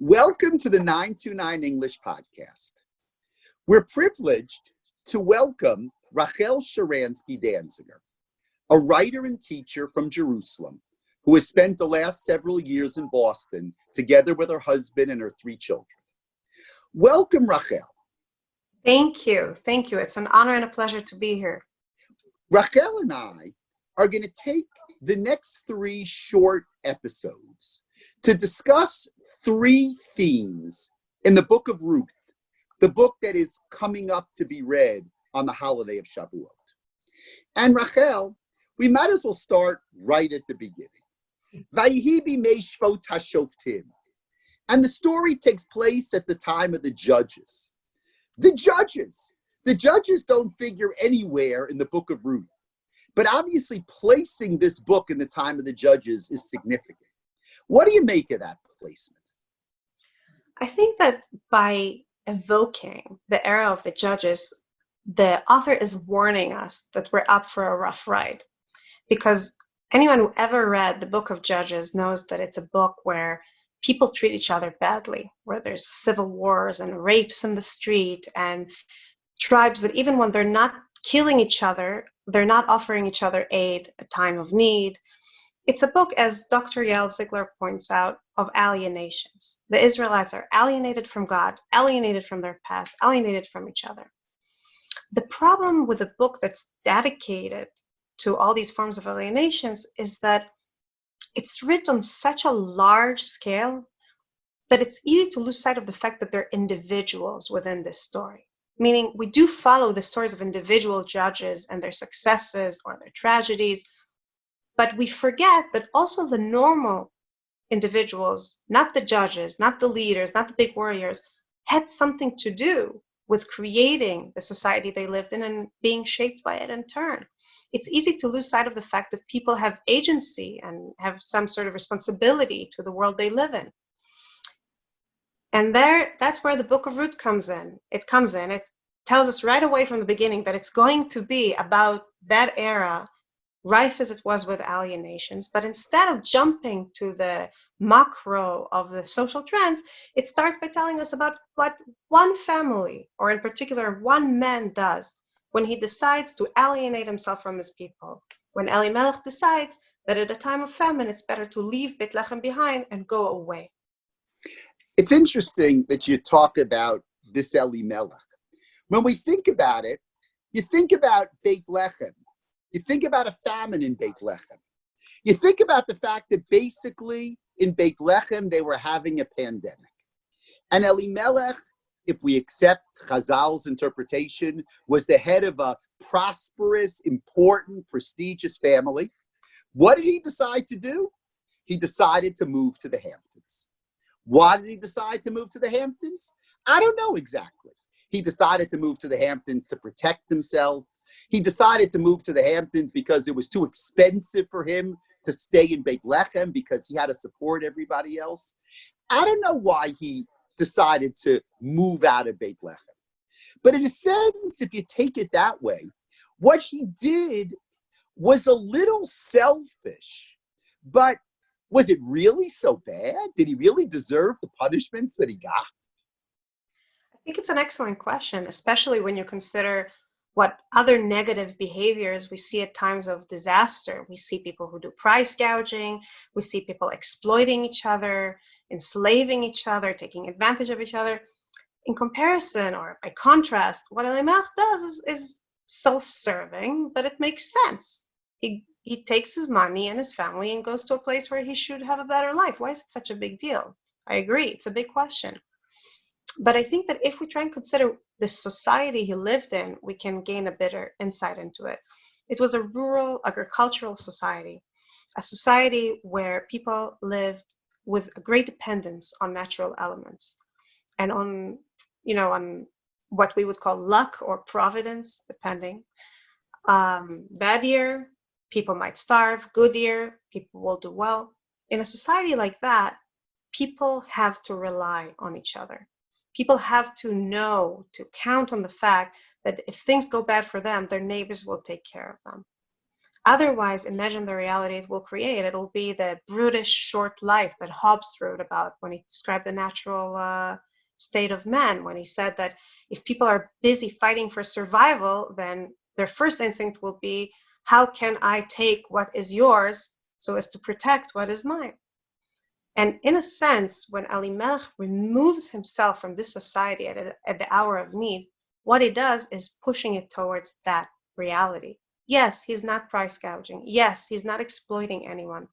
Welcome to the 929 English podcast. We're privileged to welcome Rachel Sharansky Danziger, a writer and teacher from Jerusalem who has spent the last several years in Boston together with her husband and her 3 children. Welcome, Rachel. Thank you. Thank you. It's an honor and a pleasure to be here. Rachel and I are going to take the next 3 short episodes to discuss 3 themes in the book of Ruth, the book that is coming up to be read on the holiday of Shavuot. And Rachel, we might as well start right at the beginning. Vayihi bimei shvot hashoftim. And the story takes place at the time of the judges. The judges don't figure anywhere in the book of Ruth. But obviously placing this book in the time of the judges is significant. What do you make of that placement? I think that by evoking the era of the judges, the author is warning us that we're up for a rough ride. Because anyone who ever read the book of Judges knows that it's a book where people treat each other badly, where there's civil wars and rapes in the street and tribes that even when they're not killing each other, they're not offering each other aid at time of need. It's a book, as Dr. Danziger points out, of alienations. The Israelites are alienated from God, alienated from their past, alienated from each other. The problem with a book that's dedicated to all these forms of alienations is that it's written on such a large scale that it's easy to lose sight of the fact that they're individuals within this story. Meaning, we do follow the stories of individual judges and their successes or their tragedies, but we forget that also the normal individuals, not the judges, not the leaders, not the big warriors, had something to do with creating the society they lived in and being shaped by it in turn. It's easy to lose sight of the fact that people have agency and have some sort of responsibility to the world they live in. And that's where the book of Ruth comes in. It tells us right away from the beginning that it's going to be about that era, rife as it was with alienations, but instead of jumping to the macro of the social trends, it starts by telling us about what one family, or in particular one man, does when he decides to alienate himself from his people. When Elimelech decides that at a time of famine, it's better to leave Bethlehem behind and go away. It's interesting that you talk about this Elimelech. When we think about it, you think about Bethlehem. You think about a famine in Bethlehem. You think about the fact that basically in Bethlehem they were having a pandemic. And Elimelech, if we accept Chazal's interpretation, was the head of a prosperous, important, prestigious family. What did he decide to do? He decided to move to the Hamptons. Why did he decide to move to the Hamptons? I don't know exactly. He decided to move to the Hamptons to protect himself. He decided to move to the Hamptons because it was too expensive for him to stay in Bethlehem because he had to support everybody else. I don't know why he decided to move out of Bethlehem. But in a sense, if you take it that way, what he did was a little selfish. But was it really so bad? Did he really deserve the punishments that he got? I think it's an excellent question, especially when you consider what other negative behaviors we see at times of disaster. We see people who do price gouging. We see people exploiting each other, enslaving each other, taking advantage of each other. In comparison, or by contrast, what Elimelech does is self-serving, but it makes sense. He takes his money and his family and goes to a place where he should have a better life. Why is it such a big deal? I agree, it's a big question. But I think that if we try and consider the society he lived in, we can gain a better insight into it. It was a rural agricultural society, a society where people lived with a great dependence on natural elements and on what we would call luck or providence, depending. Bad year, people might starve. Good year, people will do well. In a society like that, people have to rely on each other. People have to count on the fact that if things go bad for them, their neighbors will take care of them. Otherwise, imagine the reality it will create. It will be the brutish short life that Hobbes wrote about when he described the natural state of man, when he said that if people are busy fighting for survival, then their first instinct will be, how can I take what is yours so as to protect what is mine? And in a sense, when Elimelech removes himself from this society at the hour of need, what he does is pushing it towards that reality. Yes, he's not price gouging. Yes, he's not exploiting anyone.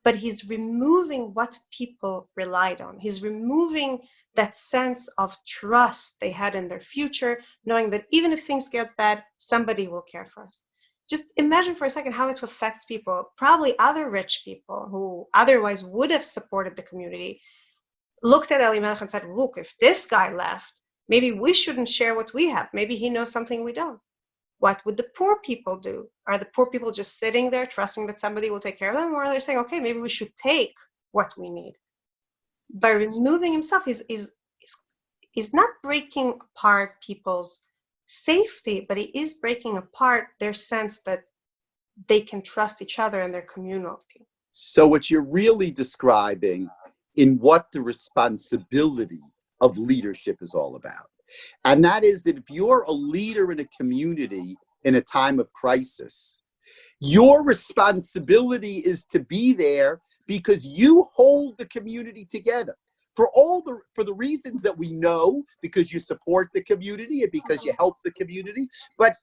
But he's removing what people relied on. He's removing that sense of trust they had in their future, knowing that even if things get bad, somebody will care for us. Just imagine for a second how it affects people, probably other rich people who otherwise would have supported the community, looked at Elimelech and said, look, if this guy left, maybe we shouldn't share what we have. Maybe he knows something we don't. What would the poor people do? Are the poor people just sitting there trusting that somebody will take care of them? Or are they saying, okay, maybe we should take what we need? By removing himself, he's not breaking apart people's safety, but he is breaking apart their sense that they can trust each other and their community. So what you're really describing in what the responsibility of leadership is all about. And that is that if you're a leader in a community in a time of crisis, your responsibility is to be there because you hold the community together for the reasons that we know, because you support the community and because you help the community, but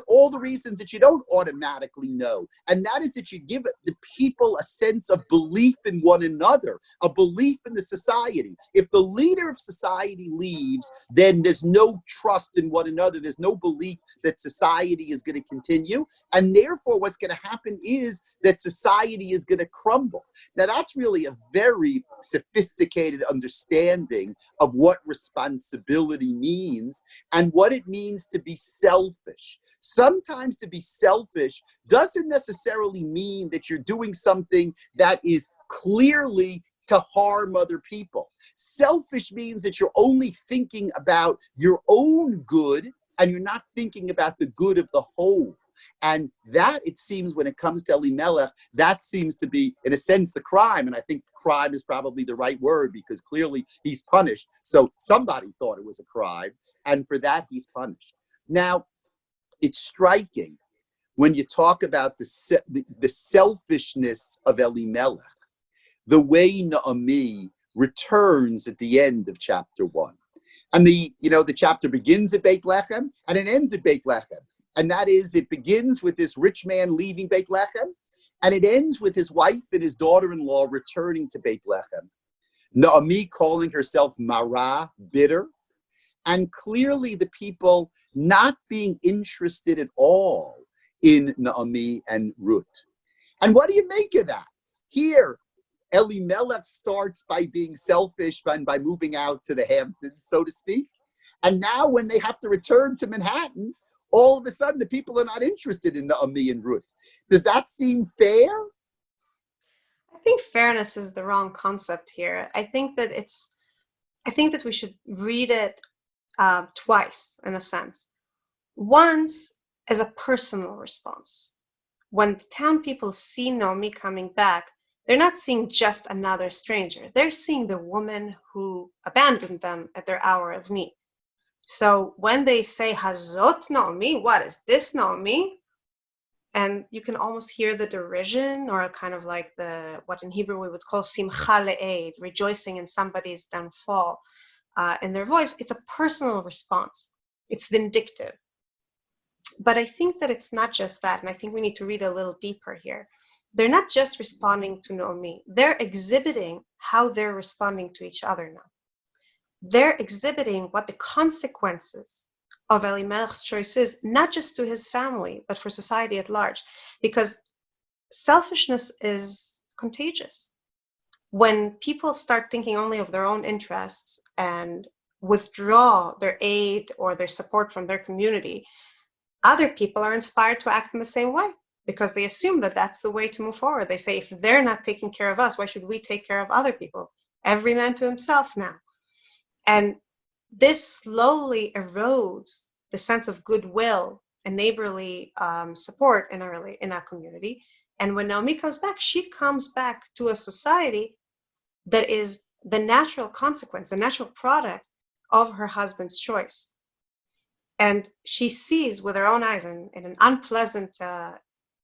all the reasons that you don't automatically know. And that is that you give the people a sense of belief in one another, a belief in the society. If the leader of society leaves, then there's no trust in one another. There's no belief that society is going to continue. And therefore, what's going to happen is that society is going to crumble. Now, that's really a very sophisticated understanding of what responsibility means and what it means to be selfish. Sometimes to be selfish doesn't necessarily mean that you're doing something that is clearly to harm other people. Selfish means that you're only thinking about your own good and you're not thinking about the good of the whole. And that, it seems, when it comes to Elimelech, that seems to be, in a sense, the crime. And I think crime is probably the right word because clearly he's punished. So somebody thought it was a crime, and for that he's punished. Now, it's striking when you talk about the selfishness of Elimelech, the way Naomi returns at the end of chapter 1. And the chapter begins at Beit Lechem and it ends at Beit Lechem. And that is, it begins with this rich man leaving Beit Lechem and it ends with his wife and his daughter-in-law returning to Beit Lechem. Naomi calling herself Mara, bitter, and clearly the people not being interested at all in Naomi and Ruth. And what do you make of that? Here, Elimelech starts by being selfish and by moving out to the Hamptons, so to speak. And now when they have to return to Manhattan, all of a sudden the people are not interested in Naomi and Ruth. Does that seem fair? I think fairness is the wrong concept here. I think that we should read it twice, in a sense. Once as a personal response. When the town people see Naomi coming back, they're not seeing just another stranger. They're seeing the woman who abandoned them at their hour of need. So when they say, Hazot Naomi, what is this Naomi? And you can almost hear the derision, or kind of like what in Hebrew we would call simcha le'ed, rejoicing in somebody's downfall. In their voice, it's a personal response. It's vindictive. But I think that it's not just that, and I think we need to read a little deeper here. They're not just responding to Naomi. They're exhibiting how they're responding to each other now. They're exhibiting what the consequences of Elimelech's choice is, not just to his family, but for society at large. Because selfishness is contagious. When people start thinking only of their own interests and withdraw their aid or their support from their community, other people are inspired to act in the same way because they assume that that's the way to move forward. They say, if they're not taking care of us, why should we take care of other people? Every man to himself now. And this slowly erodes the sense of goodwill and neighborly support in our community. And when Naomi comes back, she comes back to a society that is the natural consequence, the natural product of her husband's choice. And she sees with her own eyes, in an unpleasant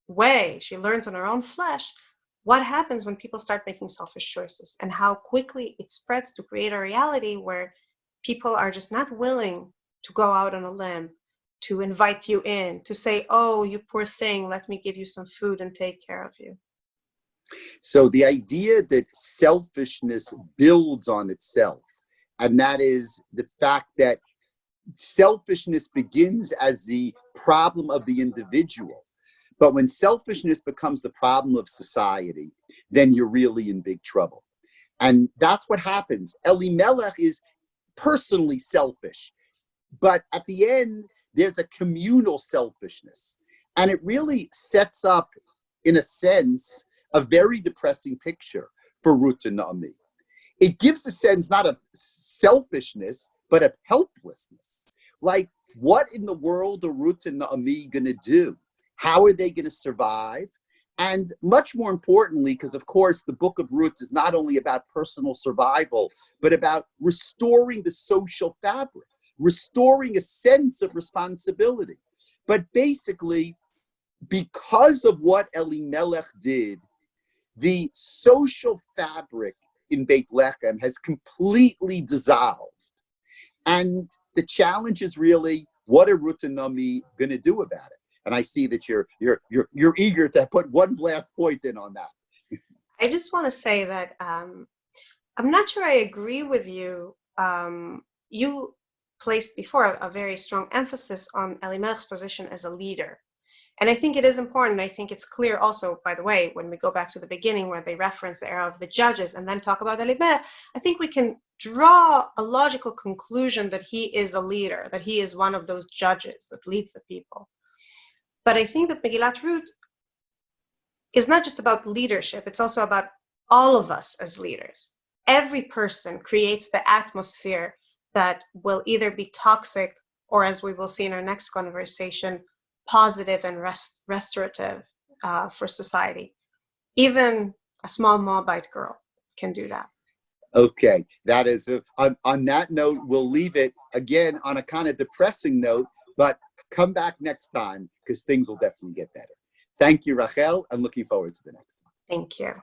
way, she learns on her own flesh what happens when people start making selfish choices, and how quickly it spreads to create a reality where people are just not willing to go out on a limb, to invite you in, to say, oh, you poor thing, let me give you some food and take care of you. So the idea that selfishness builds on itself, and that is the fact that selfishness begins as the problem of the individual. But when selfishness becomes the problem of society, then you're really in big trouble. And that's what happens. Elimelech is personally selfish, but at the end, there's a communal selfishness. And it really sets up, in a sense, a very depressing picture for Ruth and Naomi. It gives a sense not of selfishness, but of helplessness. Like, what in the world are Ruth and Naomi going to do? How are they going to survive? And much more importantly, because of course the book of Ruth is not only about personal survival, but about restoring the social fabric, restoring a sense of responsibility. But basically, because of what Elimelech did, the social fabric in Beit Lechem has completely dissolved. And the challenge is really, what are Ruth and Naomi going to do about it? And I see that you're eager to put one last point in on that. I just want to say that I'm not sure I agree with you. You placed before a very strong emphasis on Elimelech's position as a leader. And I think it is important. I think it's clear also, by the way, when we go back to the beginning where they reference the era of the judges and then talk about Elimelech, I think we can draw a logical conclusion that he is a leader, that he is one of those judges that leads the people. But I think that Megillat Ruth is not just about leadership, it's also about all of us as leaders. Every person creates the atmosphere that will either be toxic or, as we will see in our next conversation, positive and restorative for society. Even a small Moabite girl can do that. Okay, that is, on that note, we'll leave it again on a kind of depressing note, but come back next time because things will definitely get better. Thank you, Rachel. I'm looking forward to the next one. Thank you.